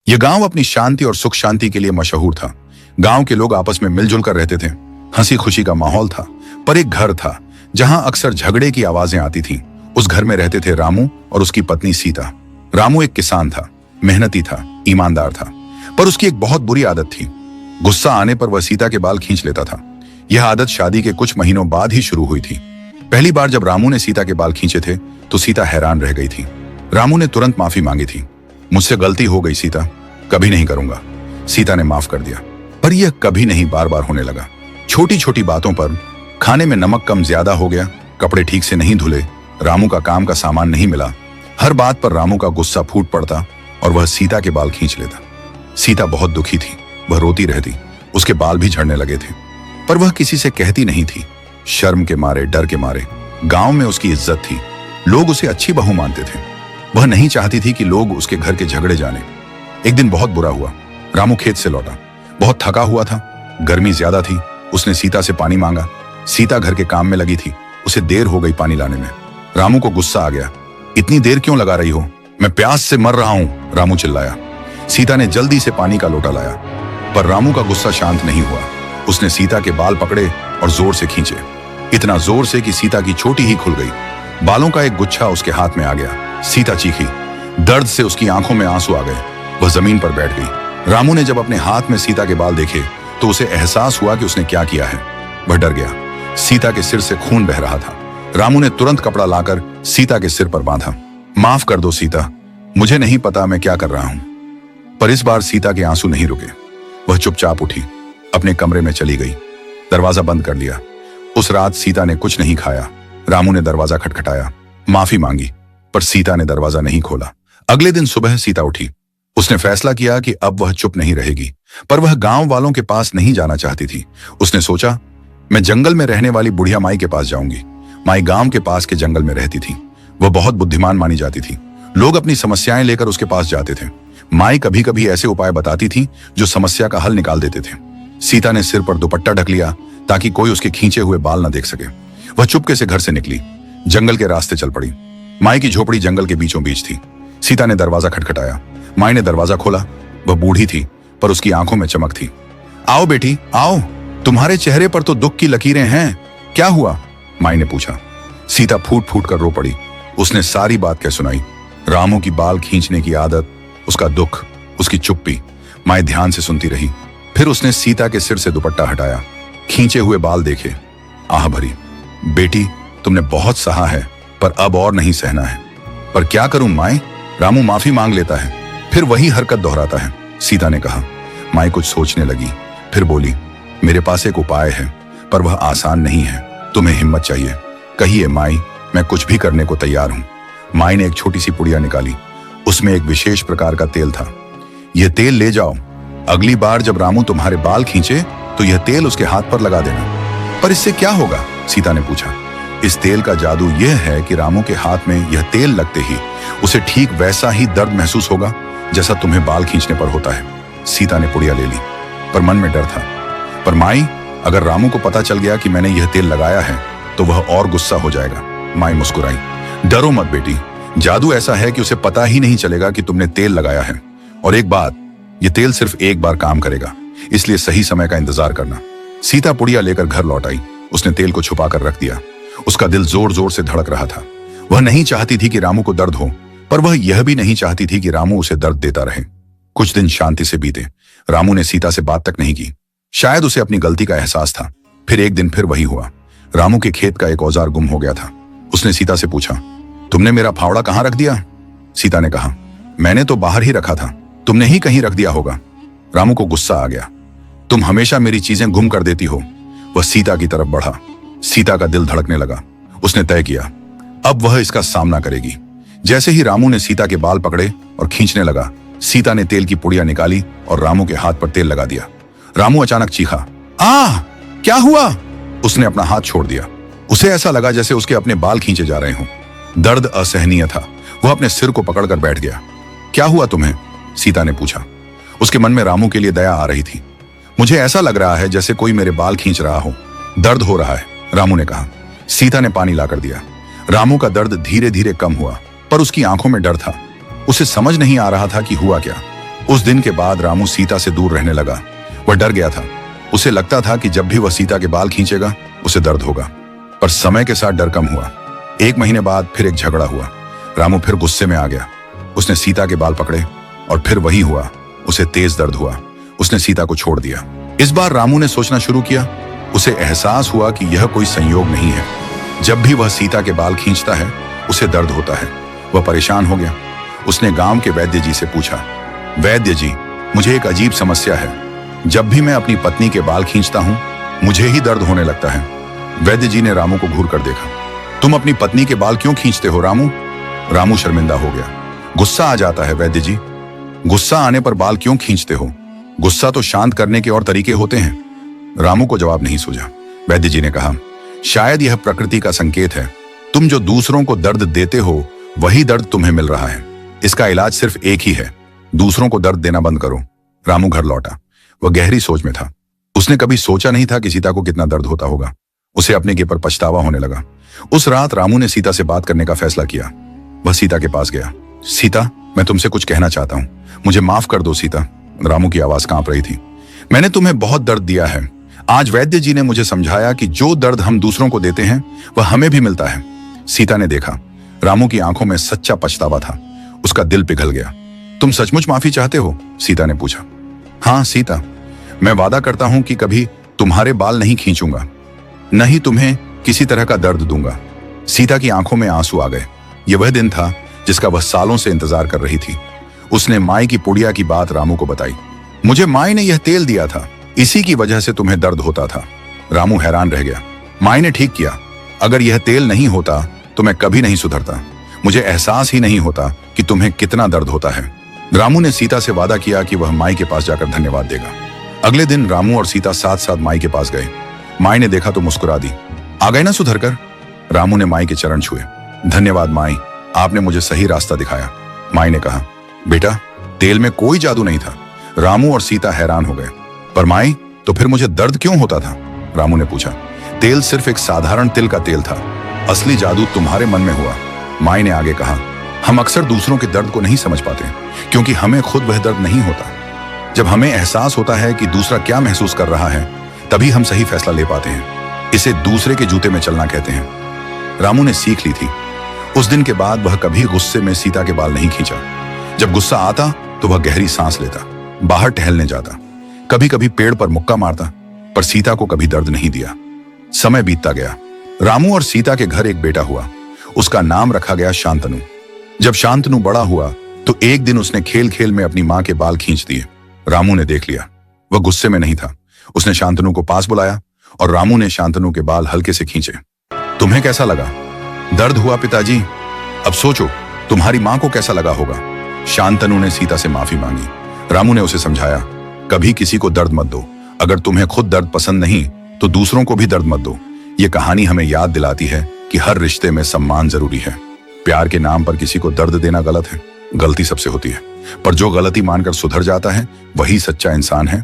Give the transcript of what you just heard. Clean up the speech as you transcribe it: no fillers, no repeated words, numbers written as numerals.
यह गांव अपनी शांति और सुख शांति के लिए मशहूर था। गांव के लोग आपस में मिलजुल कर रहते थे। हंसी खुशी का माहौल था। पर एक घर था जहां अक्सर झगड़े की आवाजें आती थीं। उस घर में रहते थे रामू और उसकी पत्नी सीता। रामू एक किसान था, मेहनती था, ईमानदार था, पर उसकी एक बहुत बुरी आदत थी। गुस्सा आने पर वह सीता के बाल खींच लेता था। यह आदत शादी के कुछ महीनों बाद ही शुरू हुई थी। पहली बार जब रामू ने सीता के बाल खींचे थे तो सीता हैरान रह गई थी। रामू ने तुरंत माफी मांगी थी। मुझसे गलती हो गई सीता, कभी नहीं करूंगा। सीता ने माफ कर दिया, पर यह कभी नहीं बार बार होने लगा। छोटी छोटी बातों पर, खाने में नमक कम ज्यादा हो गया, कपड़े ठीक से नहीं धुले, रामू का काम का सामान नहीं मिला, हर बात पर रामू का गुस्सा फूट पड़ता और वह सीता के बाल खींच लेता। सीता बहुत दुखी थी, वह रोती रहती, उसके बाल भी झड़ने लगे थे, पर वह किसी से कहती नहीं थी। शर्म के मारे, डर के मारे। गांव में उसकी इज्जत थी, लोग उसे अच्छी बहू मानते थे। वह नहीं चाहती थी कि लोग उसके घर के झगड़े जाने। एक दिन बहुत बुरा हुआ। रामू खेत से लौटा, बहुत थका हुआ था, गर्मी ज्यादा थी। उसने सीता से पानी मांगा। सीता घर के काम में लगी थी, उसे देर हो गई पानी लाने में। रामू को गुस्सा आ गया। इतनी देर क्यों लगा रही हो, मैं प्यास से मर रहा हूं, रामू चिल्लाया। सीता ने जल्दी से पानी का लोटा लाया, पर रामू का गुस्सा शांत नहीं हुआ। उसने सीता के बाल पकड़े और जोर से खींचे, इतना जोर से कि सीता की चोटी ही खुल गई। बालों का एक गुच्छा उसके हाथ में आ गया। सीता चीखी, दर्द से उसकी आंखों में आंसू आ गए। वह जमीन पर बैठ गई। रामू ने जब अपने हाथ में सीता के बाल देखे तो उसे एहसास हुआ कि उसने क्या किया है। वह डर गया। सीता के सिर से खून बह रहा था। रामू ने तुरंत कपड़ा लाकर सीता के सिर पर बांधा। माफ कर दो सीता, मुझे नहीं पता मैं क्या कर रहा हूं। पर इस बार सीता के आंसू नहीं रुके। वह चुपचाप उठी, अपने कमरे में चली गई, दरवाजा बंद कर लिया। उस रात सीता ने कुछ नहीं खाया। रामू ने दरवाजा खटखटाया, माफी मांगी, पर सीता ने दरवाजा नहीं खोला। अगले दिन सुबह सीता उठी। उसने फैसला किया कि अब वह चुप नहीं रहेगी, पर वह गांव वालों के पास नहीं जाना चाहती थी। उसने सोचा, मैं जंगल में रहने वाली बुढ़िया माई के पास जाऊंगी। माई गांव के पास के जंगल में रहती थी। वह बहुत बुद्धिमान मानी जाती थी। लोग अपनी समस्याएं लेकर उसके पास जाते थे। माई कभी कभी ऐसे उपाय बताती थी जो समस्या का हल निकाल देते थे। सीता ने सिर पर दुपट्टा ढक लिया ताकि कोई उसके खींचे हुए बाल न देख सके। वह चुपके से घर से निकली, जंगल के रास्ते चल पड़ी। माई की झोपड़ी जंगल के बीचों बीच थी। सीता ने दरवाजा खटखटाया। माई ने दरवाजा खोला। वह बूढ़ी थी, पर उसकी आंखों में चमक थी। आओ बेटी, आओ, तुम्हारे चेहरे पर तो दुख की लकीरें हैं, क्या हुआ, माई ने पूछा। सीता फूट फूट कर रो पड़ी। उसने सारी बात कह सुनाई। रामू की बाल खींचने की आदत, उसका दुख, उसकी चुप्पी। माई ध्यान से सुनती रही। फिर उसने सीता के सिर से दुपट्टा हटाया, खींचे हुए बाल देखे, आह भरी। बेटी, तुमने बहुत सहा है, पर अब और नहीं सहना है। पर क्या करूं माई, रामू माफी मांग लेता है, फिर वही हरकत दोहराता है, सीता ने कहा। माई कुछ सोचने लगी, फिर बोली, मेरे पास एक उपाय है, पर वह आसान नहीं है। तुम्हें हिम्मत चाहिए। कहिए माई, मैं कुछ भी करने को तैयार हूं। माई ने एक छोटी सी पुड़िया निकाली। उसमें एक विशेष प्रकार का तेल था। यह तेल ले जाओ, अगली बार जब रामू तुम्हारे बाल खींचे तो यह तेल उसके हाथ पर लगा देना। पर इससे क्या होगा, सीता ने पूछा। इस तेल का जादू यह है कि रामू के हाथ में यह तेल लगते ही उसे ठीक वैसा ही दर्द महसूस होगा जैसा तुम्हें बाल खींचने पर होता है। सीता ने पुड़िया ले ली, पर मन में डर था। पर माई, अगर रामू को पता चल गया कि मैंने यह तेल लगाया है तो वह और गुस्सा हो जाएगा। माई मुस्कुराई। डरो मत बेटी, जादू ऐसा है कि उसे पता ही नहीं चलेगा कि तुमने तेल लगाया है। और एक बात, यह तेल सिर्फ एक बार काम करेगा, इसलिए सही समय का इंतजार करना। सीता पुड़िया लेकर घर लौट आई। उसने तेल को छुपा कर रख दिया। उसका दिल जोर जोर से धड़क रहा था। वह नहीं चाहती थी कि रामू को दर्द हो, पर वह यह भी नहीं चाहती थी कि रामू उसे दर्द देता रहे। कुछ दिन शांति से बीते। रामू ने सीता से बात तक नहीं की। शायद उसे अपनी गलती का एहसास था। फिर एक दिन फिर वही हुआ। रामू के खेत का एक औजार गुम हो गया था। उसने सीता से पूछा, तुमने मेरा फावड़ा कहां रख दिया? सीता ने कहा, मैंने तो बाहर ही रखा था, तुमने ही कहीं रख दिया होगा। रामू को गुस्सा आ गया। तुम हमेशा मेरी चीजें गुम कर देती हो। वह सीता की तरफ बढ़ा। सीता का दिल धड़कने लगा। उसने तय किया, अब वह इसका सामना करेगी। जैसे ही रामू ने सीता के बाल पकड़े और खींचने लगा, सीता ने तेल की पुड़िया निकाली और रामू के हाथ पर तेल लगा दिया। रामू अचानक चीखा, आह, क्या हुआ? उसने अपना हाथ छोड़ दिया। उसे ऐसा लगा जैसे उसके अपने बाल खींचे जा रहे हों। दर्द असहनीय था। वह अपने सिर को पकड़कर बैठ गया। क्या हुआ तुम्हें? सीता ने पूछा। उसके मन में रामू के लिए दया आ रही थी। मुझे ऐसा लग रहा है जैसे कोई मेरे बाल खींच रहा हो, दर्द हो रहा है, रामू ने कहा। सीता ने पानी लाकर दिया। रामू का दर्द धीरे धीरे कम हुआ, पर उसकी आंखों में डर था। उसे समझ नहीं आ रहा था कि हुआ क्या। उस दिन के बाद रामू सीता से दूर रहने लगा। वह डर गया था। उसे लगता था कि जब भी वह सीता के बाल खींचेगा उसे दर्द होगा। पर समय के साथ डर कम हुआ। 1 महीने बाद फिर एक झगड़ा हुआ। रामू फिर गुस्से में आ गया। उसने सीता के बाल पकड़े और फिर वही हुआ, उसे तेज दर्द हुआ। उसने सीता को छोड़ दिया। इस बार रामू ने सोचना शुरू किया। उसे एहसास हुआ कि यह कोई संयोग नहीं है। जब भी वह सीता के बाल खींचता है उसे दर्द होता है। वह परेशान हो गया। उसने गांव के वैद्य जी से पूछा, वैद्य जी, मुझे एक अजीब समस्या है। जब भी मैं अपनी पत्नी के बाल खींचता हूं मुझे ही दर्द होने लगता है। वैद्य जी ने रामू को घूर कर देखा। तुम अपनी पत्नी के बाल क्यों खींचते हो रामू? रामू शर्मिंदा हो गया। गुस्सा आ जाता है वैद्य जी। गुस्सा आने पर बाल क्यों खींचते हो? गुस्सा तो शांत करने के और तरीके होते हैं। रामू को जवाब नहीं सूझा। वैद्य जी ने कहा, शायद यह प्रकृति का संकेत है। तुम जो दूसरों को दर्द देते हो वही दर्द तुम्हें मिल रहा है। इसका इलाज सिर्फ एक ही है, दूसरों को दर्द देना बंद करो। रामू घर लौटा। वह गहरी सोच में था। उसने कभी सोचा नहीं था कि सीता को कितना दर्द होता होगा। उसे अपने के पर पछतावा होने लगा। उस रात रामू ने सीता से बात करने का फैसला किया। वह सीता के पास गया। सीता, मैं तुमसे कुछ कहना चाहता हूं, मुझे माफ कर दो सीता। रामू की आवाज कांप रही थी। मैंने तुम्हें बहुत दर्द दिया है। आज वैद्य जी ने मुझे समझाया कि जो दर्द हम दूसरों को देते हैं वह हमें भी मिलता है। सीता ने देखा, रामू की आंखों में सच्चा पछतावा था। उसका दिल पिघल गया। तुम सचमुच माफी चाहते हो? सीता ने पूछा। हाँ सीता, मैं वादा करता हूं कि कभी तुम्हारे बाल नहीं खींचूंगा, न ही तुम्हें किसी तरह का दर्द दूंगा। सीता की आंखों में आंसू आ गए। यह वह दिन था जिसका वह सालों से इंतजार कर रही थी। उसने माई की पुड़िया की बात रामू को बताई। मुझे माई ने यह तेल दिया था, इसी की वजह से तुम्हें दर्द होता था। रामू हैरान रह गया। माई ने ठीक किया। अगर यह तेल नहीं होता तो मैं कभी नहीं सुधरता। मुझे एहसास ही नहीं होता कि तुम्हें कितना दर्द होता है। रामू ने सीता से वादा किया कि वह माई के पास जाकर धन्यवाद देगा। अगले दिन रामू और सीता साथ साथ माई के पास गए। माई ने देखा तो मुस्कुरा दी। आ गए ना सुधर कर? रामू ने माई के चरण छुए। धन्यवाद माई, आपने मुझे सही रास्ता दिखाया। माई ने कहा, बेटा, तेल में कोई जादू नहीं था। रामू और सीता हैरान हो गए। पर माई, तो फिर मुझे दर्द क्यों होता था? रामू ने पूछा। तेल सिर्फ एक साधारण तिल का तेल था। असली जादू तुम्हारे मन में हुआ। माई ने आगे कहा, हम अक्सर दूसरों के दर्द को नहीं समझ पाते क्योंकि हमें खुद वह दर्द नहीं होता। जब हमें एहसास होता है कि दूसरा क्या महसूस कर रहा है तभी हम सही फैसला ले पाते हैं। इसे दूसरे के जूते में चलना कहते हैं। रामू ने सीख ली थी। उस दिन के बाद वह कभी गुस्से में सीता के बाल नहीं खींचा। जब गुस्सा आता तो वह गहरी सांस लेता, बाहर टहलने जाता, कभी कभी पेड़ पर मुक्का मारता, पर सीता को कभी दर्द नहीं दिया। समय बीतता गया। रामू और सीता के घर एक बेटा हुआ। उसका नाम रखा गया शांतनु। जब शांतनु बड़ा हुआ तो एक दिन उसने खेल खेल में अपनी मां के बाल खींच दिए। रामू ने देख लिया। वह गुस्से में नहीं था। उसने शांतनु को पास बुलाया और रामू ने शांतनु के बाल हल्के से खींचे। तुम्हें कैसा लगा? दर्द हुआ पिताजी? अब सोचो तुम्हारी मां को कैसा लगा होगा। शांतनु ने सीता से माफी मांगी। रामू ने उसे समझाया, कभी किसी को दर्द मत दो। अगर तुम्हें खुद दर्द पसंद नहीं तो दूसरों को भी दर्द मत दो। ये कहानी हमें याद दिलाती है कि हर रिश्ते में सम्मान जरूरी है। प्यार के नाम पर किसी को दर्द देना गलत है। गलती सबसे होती है, पर जो गलती मानकर सुधर जाता है वही सच्चा इंसान है।